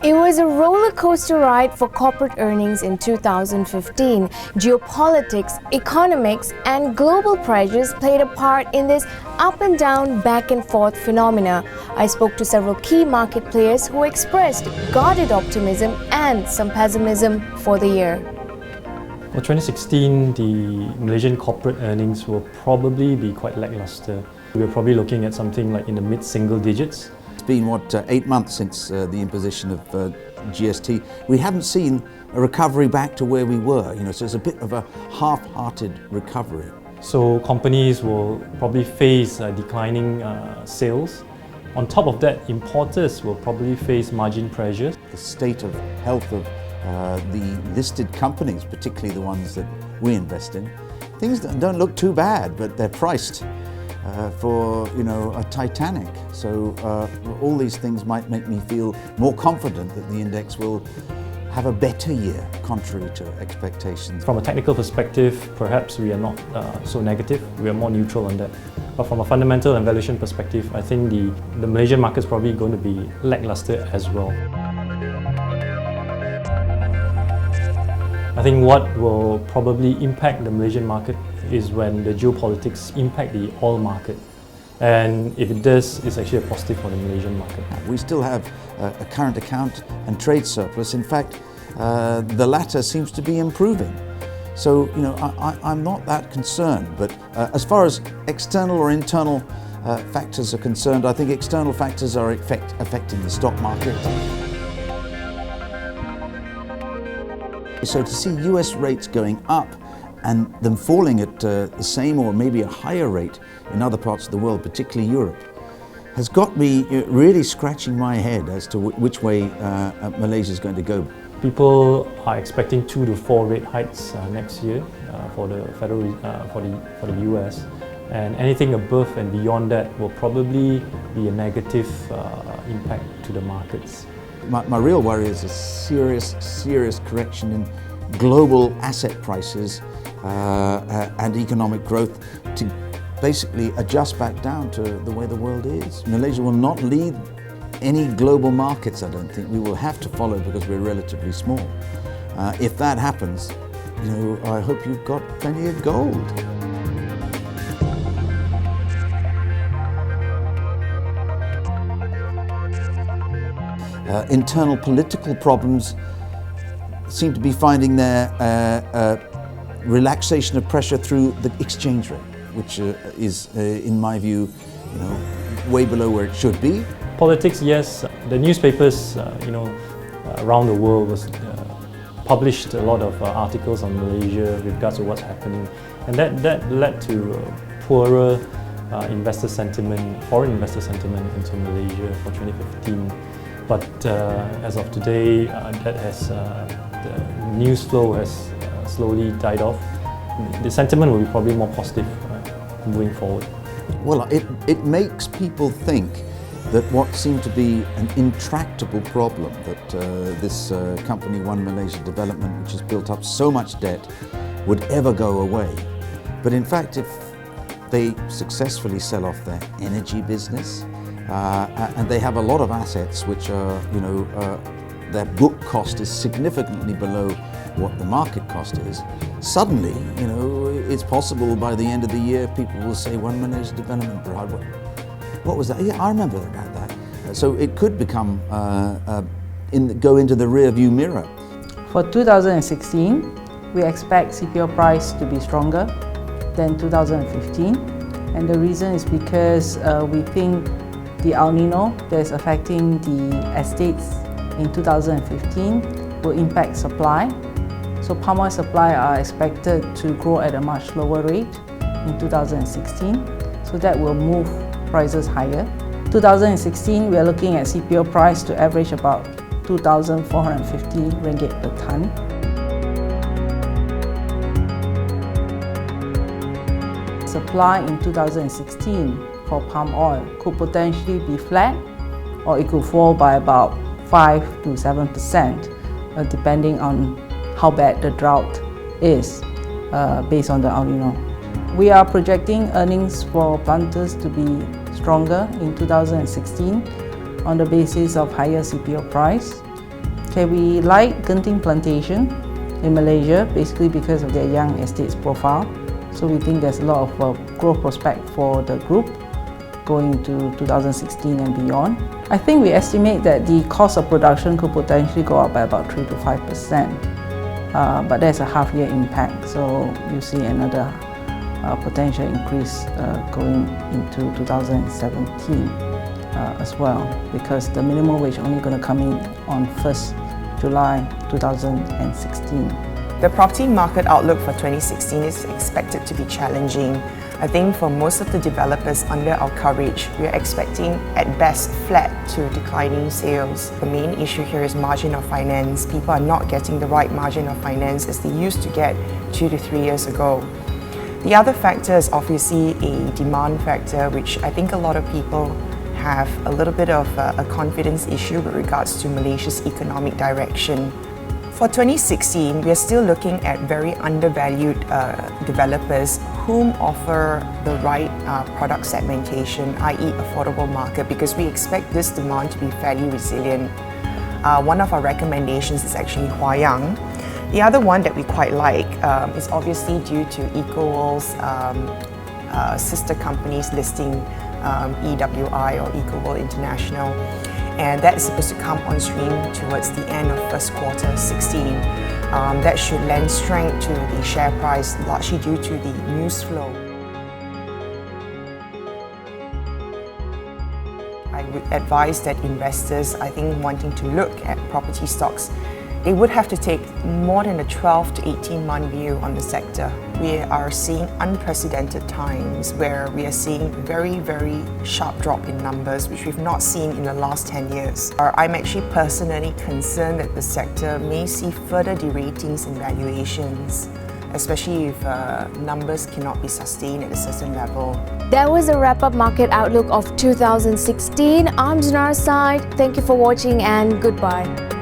It was a roller coaster ride for corporate earnings in 2015. Geopolitics, economics, and global pressures played a part in this up and down, back and forth phenomena. I spoke to several key market players who expressed guarded optimism and some pessimism for the year. Well, 2016, the Malaysian corporate earnings will probably be quite lackluster. We're probably looking at something like in the mid-single digits. It's been, 8 months since the imposition of GST. We haven't seen a recovery back to where we were, so it's a bit of a half-hearted recovery. So companies will probably face declining sales. On top of that, importers will probably face margin pressures. The state of health of the listed companies, particularly the ones that we invest in, things don't look too bad, but they're priced for a Titanic. So all these things might make me feel more confident that the index will have a better year, contrary to expectations. From a technical perspective, perhaps we are not so negative. We are more neutral on that. But from a fundamental and valuation perspective, I think the Malaysian market is probably going to be lackluster as well. I think what will probably impact the Malaysian market is when the geopolitics impact the oil market. And if it does, it's actually a positive for the Malaysian market. We still have a current account and trade surplus. In fact, the latter seems to be improving. So, I'm not that concerned. But as far as external or internal factors are concerned, I think external factors are affecting the stock market. So to see US rates going up and them falling at the same or maybe a higher rate in other parts of the world, particularly Europe, has got me really scratching my head as to which way Malaysia is going to go. People are expecting 2 to 4 rate hikes next year for the federal for the US, and anything above and beyond that will probably be a negative impact to the markets. My real worry is a serious correction in global asset prices and economic growth to basically adjust back down to the way the world is. Malaysia will not lead any global markets, I don't think. We will have to follow because we're relatively small. If that happens, I hope you've got plenty of gold. Internal political problems seem to be finding their relaxation of pressure through the exchange rate, which is, in my view, way below where it should be. Politics, yes. The newspapers, around the world was published a lot of articles on Malaysia with regards to what's happening, and that led to poorer investor sentiment, foreign investor sentiment into Malaysia for 2015. But as of today, the news flow has slowly died off. The sentiment will be probably more positive moving forward. Well, it makes people think that what seemed to be an intractable problem, that this company, One Malaysia Development, which has built up so much debt, would ever go away. But in fact, if they successfully sell off their energy business, and they have a lot of assets which are, their book cost is significantly below what the market cost is. Suddenly, it's possible by the end of the year people will say One Malaysia Development. What was that? Yeah, I remember about that. So it could become go into the rear view mirror. For 2016, we expect CPO price to be stronger than 2015, and the reason is because we think the El Nino that is affecting the estates in 2015 will impact supply. So palm oil supply are expected to grow at a much lower rate in 2016. So that will move prices higher. 2016, we are looking at CPO price to average about 2,450 ringgit per tonne. Supply in 2016 for palm oil could potentially be flat, or it could fall by about 5 to 7%, depending on how bad the drought is based on the El Nino. We are projecting earnings for planters to be stronger in 2016 on the basis of higher CPO price. Okay, we like Genting Plantation in Malaysia, basically because of their young estates profile. So we think there's a lot of growth prospect for the group going into 2016 and beyond. I think we estimate that the cost of production could potentially go up by about 3 to 5%, but there's a half-year impact, so you see another potential increase going into 2017 as well, because the minimum wage only going to come in on 1st July 2016. The property market outlook for 2016 is expected to be challenging. I think for most of the developers under our coverage, we are expecting at best flat to declining sales. The main issue here is margin of finance. People are not getting the right margin of finance as they used to get 2 to 3 years ago. The other factor is obviously a demand factor, which I think a lot of people have a little bit of a confidence issue with regards to Malaysia's economic direction. For 2016, we are still looking at very undervalued developers whom offer the right product segmentation, i.e. affordable market, because we expect this demand to be fairly resilient. One of our recommendations is actually Huayang. The other one that we quite like is obviously due to EcoWorld's sister companies listing EWI or EcoWorld International, and that is supposed to come on stream towards the end of first quarter 16. That should lend strength to the share price, largely due to the news flow. I would advise that investors, I think, wanting to look at property stocks, they would have to take more than a 12 to 18-month view on the sector. We are seeing unprecedented times where we are seeing very, very sharp drop in numbers, which we've not seen in the last 10 years. I'm actually personally concerned that the sector may see further deratings in valuations, especially if numbers cannot be sustained at a certain level. That was a wrap-up market outlook of 2016. I'm Zunaira Saieed. Thank you for watching and goodbye.